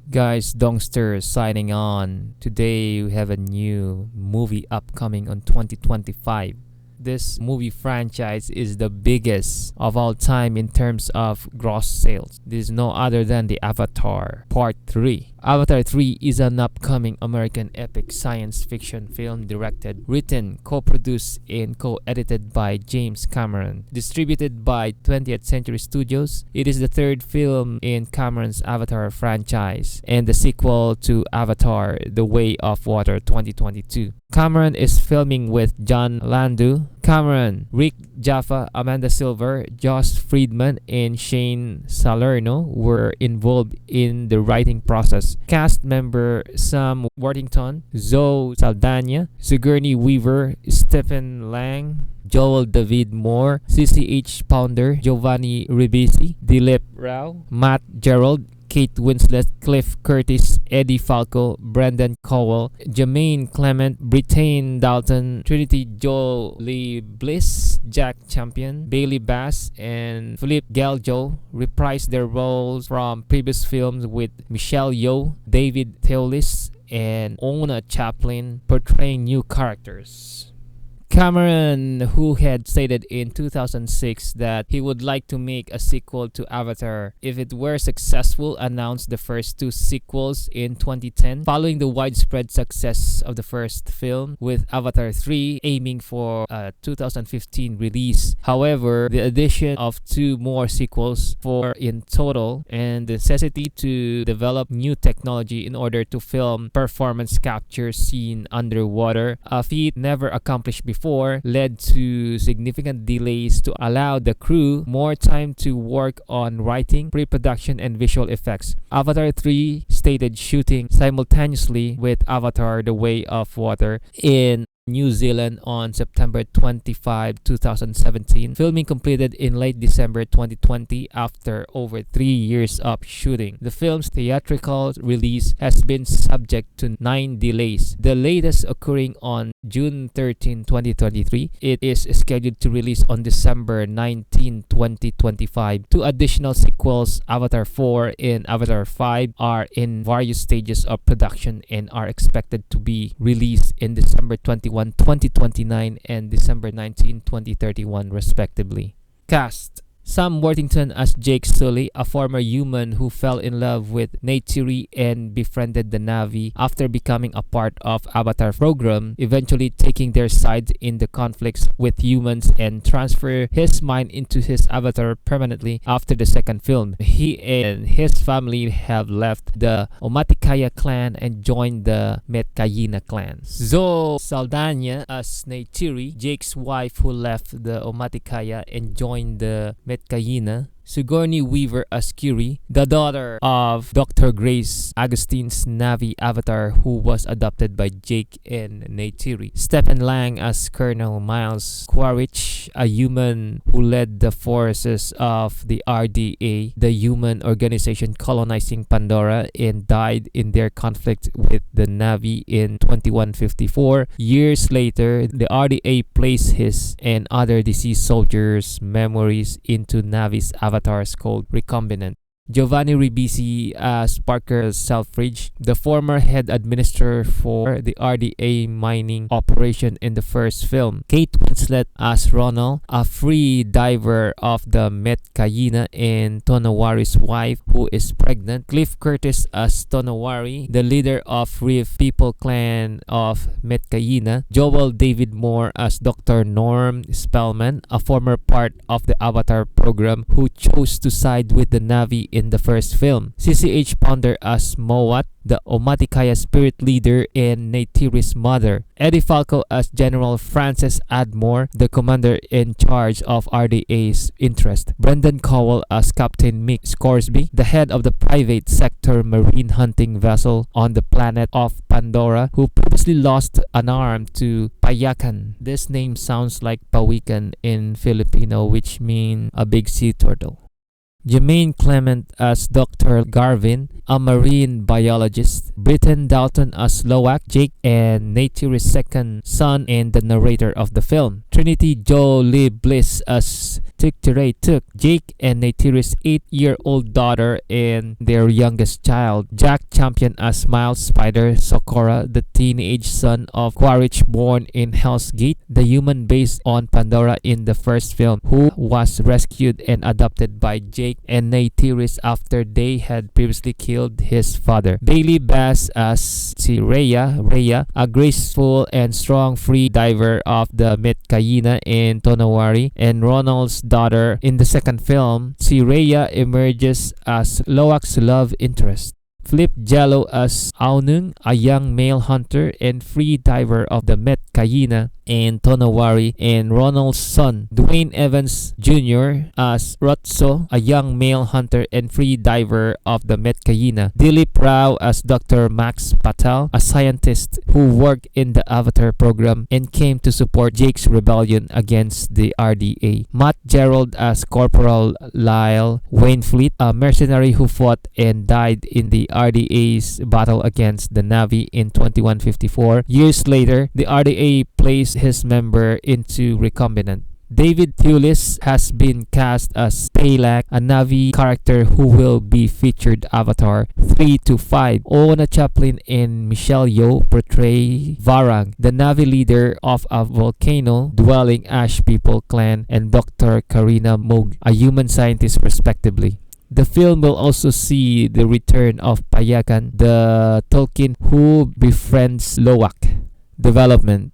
Guys, Dongster signing on. Today we have a new movie upcoming on 2025. This movie franchise is the biggest of all time in terms of gross sales. This is no other than the Avatar Part 3. Avatar 3 is an upcoming American epic science fiction film directed, written, co-produced, and co-edited by James Cameron. Distributed by 20th Century Studios, it is the third film in Cameron's Avatar franchise and the sequel to Avatar: The Way of Water 2022. Cameron is filming with John Landau, Cameron, Rick Jaffa, Amanda Silver, Josh Friedman, and Shane Salerno were involved in the writing process. Cast member Sam Worthington, Zoe Saldana, Sigourney Weaver, Stephen Lang, Joel David Moore, CCH Pounder, Giovanni Ribisi, Dilip Rao, Matt Gerald, Kate Winslet, Cliff Curtis, Eddie Falco, Brendan Cowell, Jermaine Clement, Brittany Dalton, Trinity Jolie Bliss, Jack Champion, Bailey Bass, and Philippe Galjo reprised their roles from previous films, with Michelle Yeoh, David Thewlis, and Ona Chaplin portraying new characters. Cameron, who had stated in 2006 that he would like to make a sequel to Avatar if it were successful, announced the first two sequels in 2010 following the widespread success of the first film, with Avatar 3 aiming for a 2015 release. However, the addition of two more sequels, four in total, and the necessity to develop new technology in order to film performance capture scene underwater, a feat never accomplished before, led to significant delays to allow the crew more time to work on writing, pre-production, and visual effects. Avatar 3 started shooting simultaneously with Avatar: The Way of Water in New Zealand on September 25, 2017. Filming completed in late December 2020 after over 3 years of shooting. The film's theatrical release has been subject to 9 delays, the latest occurring on June 13, 2023. It is scheduled to release on December 19, 2025. Two additional sequels, Avatar 4 and Avatar 5, are in various stages of production and are expected to be released in December 21, 2029 and December 19, 2031 respectively. Cast: Sam Worthington as Jake Sully, a former human who fell in love with Neytiri and befriended the Na'vi after becoming a part of Avatar program, eventually taking their sides in the conflicts with humans and transfer his mind into his avatar permanently after the second film. He and his family have left the Omaticaya clan and joined the Metkayina clan. Zoe Saldana as Neytiri, Jake's wife who left the Omaticaya and joined the Metkayina. Sigourney Weaver as Kiri, the daughter of Dr. Grace Augustine's Na'vi avatar who was adopted by Jake and Neytiri. Stephen Lang as Colonel Miles Quaritch, a human who led the forces of the RDA, the human organization colonizing Pandora, and died in their conflict with the Na'vi in 2154. Years later, the RDA placed his and other deceased soldiers' memories into Na'vi's avatars called Recombinant. Giovanni Ribisi as Parker Selfridge, the former head administrator for the RDA mining operation in the first film. Kate Winslet as Ronald, a free diver of the Metkayina and Tonawari's wife who is pregnant. Cliff Curtis as Tonawari, the leader of Reef People clan of Metkayina. Joel David Moore as Dr. Norm Spellman, a former part of the Avatar program who chose to side with the Na'vi in the first film. CCH Pounder as Mowat, the Omaticaya spirit leader and Neytiri's mother. Eddie Falco as General Francis Admore, the commander in charge of RDA's interest. Brendan Cowell as Captain Mick Scoresby, the head of the private sector marine hunting vessel on the planet of Pandora, who previously lost an arm to Payakan. This name sounds like Pawikan in Filipino, which means a big sea turtle. Jermaine Clement as Dr. Garvin, a marine biologist. Brittany Dalton as Loak, Jake and Neytiri's second son and the narrator of the film. Trinity Jolie Bliss as took Jake and Neytiri's 8-year-old daughter and their youngest child. Jack championed as Miles Spider Socorro, the teenage son of Quaritch born in Hell's Gate, the human based on Pandora in the first film, who was rescued and adopted by Jake and Neytiris after they had previously killed his father. Bailey Bass as si Rhea, a graceful and strong free diver of the Metcayina in Tonawari, and Ronald's daughter. In the second film, si Rhea emerges as Loak's love interest. Flip Jello as Aunung, a young male hunter and free diver of the Metcayina and Tonawari, and Ronald's son, Dwayne Evans Jr. as Rotso, a young male hunter and free diver of the Metcayina. Dilip Rao as Dr. Max Patel, a scientist who worked in the Avatar program and came to support Jake's rebellion against the RDA. Matt Gerald as Corporal Lyle Wainfleet, a mercenary who fought and died in the RDA's battle against the Na'vi in 2154. Years later, the RDA placed his member into recombinant. David Thewlis has been cast as Palak, a Na'vi character who will be featured Avatar 3 to 5. Oona Chaplin and Michelle Yeoh portray Varang, the Na'vi leader of a volcano-dwelling Ash people clan, and Dr. Karina Moog, a human scientist respectively. The film will also see the return of Payakan, the Tolkien who befriends Loak. Development.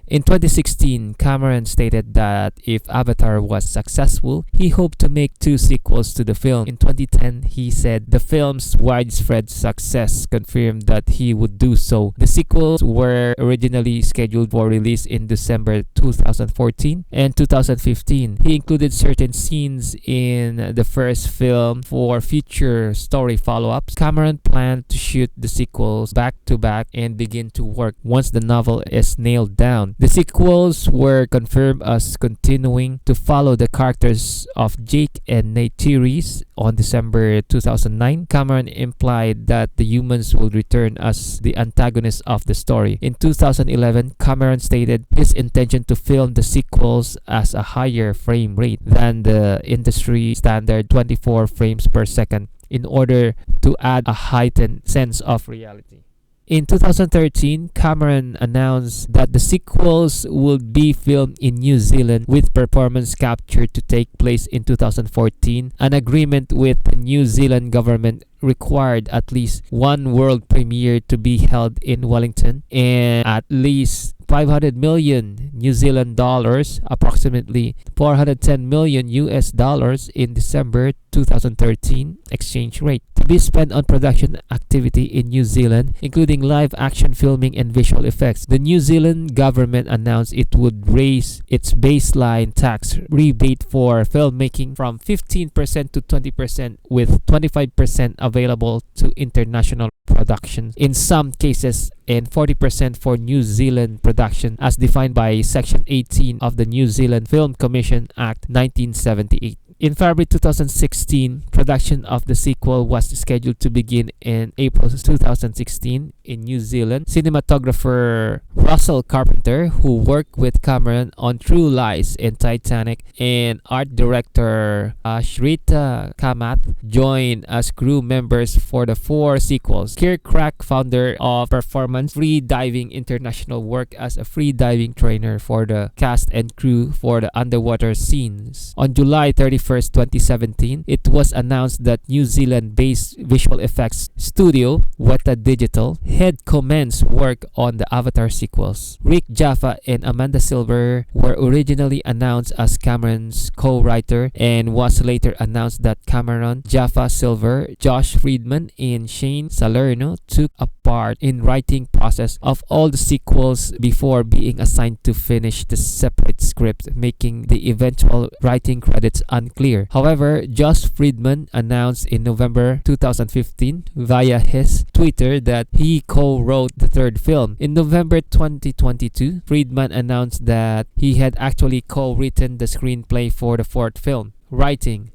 In 2016, Cameron stated that if Avatar was successful, he hoped to make 2 sequels to the film. In 2010, he said the film's widespread success confirmed that he would do so. The sequels were originally scheduled for release in December 2014 and 2015. He included certain scenes in the first film for future story follow-ups. Cameron planned to shoot the sequels back-to-back and begin to work once the novel is nailed down. The sequels were confirmed as continuing to follow the characters of Jake and Neytiri. On December 2009, Cameron implied that the humans will return as the antagonists of the story. In 2011, Cameron stated his intention to film the sequels as a higher frame rate than the industry standard 24 frames per second in order to add a heightened sense of reality. In 2013, Cameron announced that the sequels would be filmed in New Zealand with performance capture to take place in 2014. An agreement with the New Zealand government required at least one world premiere to be held in Wellington and at least 500 million New Zealand dollars, approximately 410 million US dollars in December 2013 exchange rate, to be spent on production activity in New Zealand, including live action filming and visual effects. The New Zealand government announced it would raise its baseline tax rebate for filmmaking from 15% to 20%, with 25% available to international productions in some cases and 40% for New Zealand production as defined by Section 18 of the New Zealand Film Commission Act 1978. In February 2016, production of the sequel was scheduled to begin in April 2016 in New Zealand. Cinematographer Russell Carpenter, who worked with Cameron on True Lies and Titanic, and art director Shrita Kamath joined as crew members for the 4 sequels. Kirk Crack, founder of Performance Free Diving International, worked as a free diving trainer for the cast and crew for the underwater scenes. On July 31st, 2017, it was announced that New Zealand-based visual effects studio Weta Digital had commenced work on the Avatar sequels. Rick Jaffa and Amanda Silver were originally announced as Cameron's co-writer, and was later announced that Cameron, Jaffa, Silver, Josh Friedman, and Shane Salerno took a part in writing process of all the sequels before being assigned to finish the separate script, making the eventual writing credits unclear. However, Josh Friedman announced in November 2015 via his Twitter that he co-wrote the 3rd film. In November 2022, Friedman announced that he had actually co-written the screenplay for the 4th film. Writing: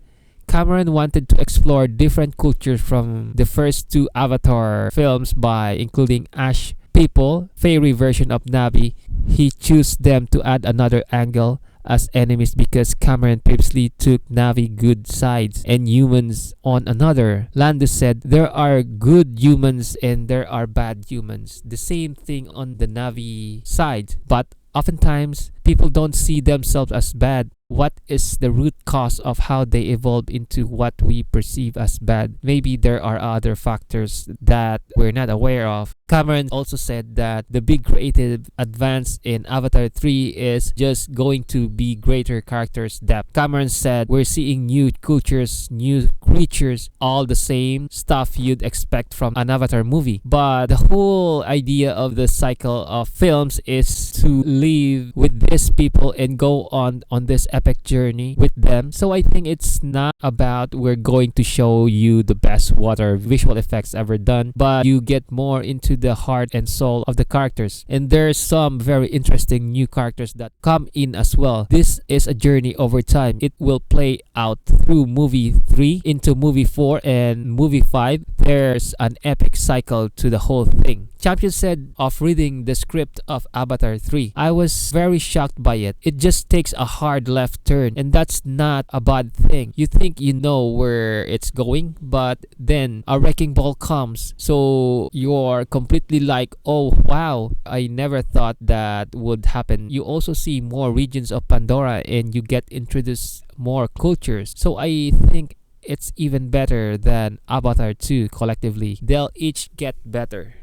Cameron wanted to explore different cultures from the first 2 Avatar films by including Ash people, fairy version of Na'vi. He chose them to add another angle, as enemies because Cameron previously took Navi good sides and humans on another. Landis said there are good humans and there are bad humans. The same thing on the Navi side, but oftentimes people don't see themselves as bad. What is the root cause of how they evolve into what we perceive as bad? Maybe there are other factors that we're not aware of. Cameron also said that the big creative advance in Avatar 3 is just going to be greater characters depth. Cameron said we're seeing new cultures, new creatures, all the same stuff you'd expect from an Avatar movie. But the whole idea of the cycle of films is to live with these people and go on this epic journey with them. So I think it's not about we're going to show you the best water visual effects ever done, but you get more into the heart and soul of the characters. And there's some very interesting new characters that come in as well. This is a journey over time. It will play out through movie 3 into movie 4 and movie 5. There's an epic cycle to the whole thing. Champion said of reading the script of Avatar 3, I was very shocked by it. It just takes a hard left turn, and that's not a bad thing. You think you know where it's going, but then a wrecking ball comes, so you're completely like, oh wow, I never thought that would happen. You also see more regions of Pandora and you get introduced more cultures. So I think it's even better than Avatar 2 collectively. They'll each get better.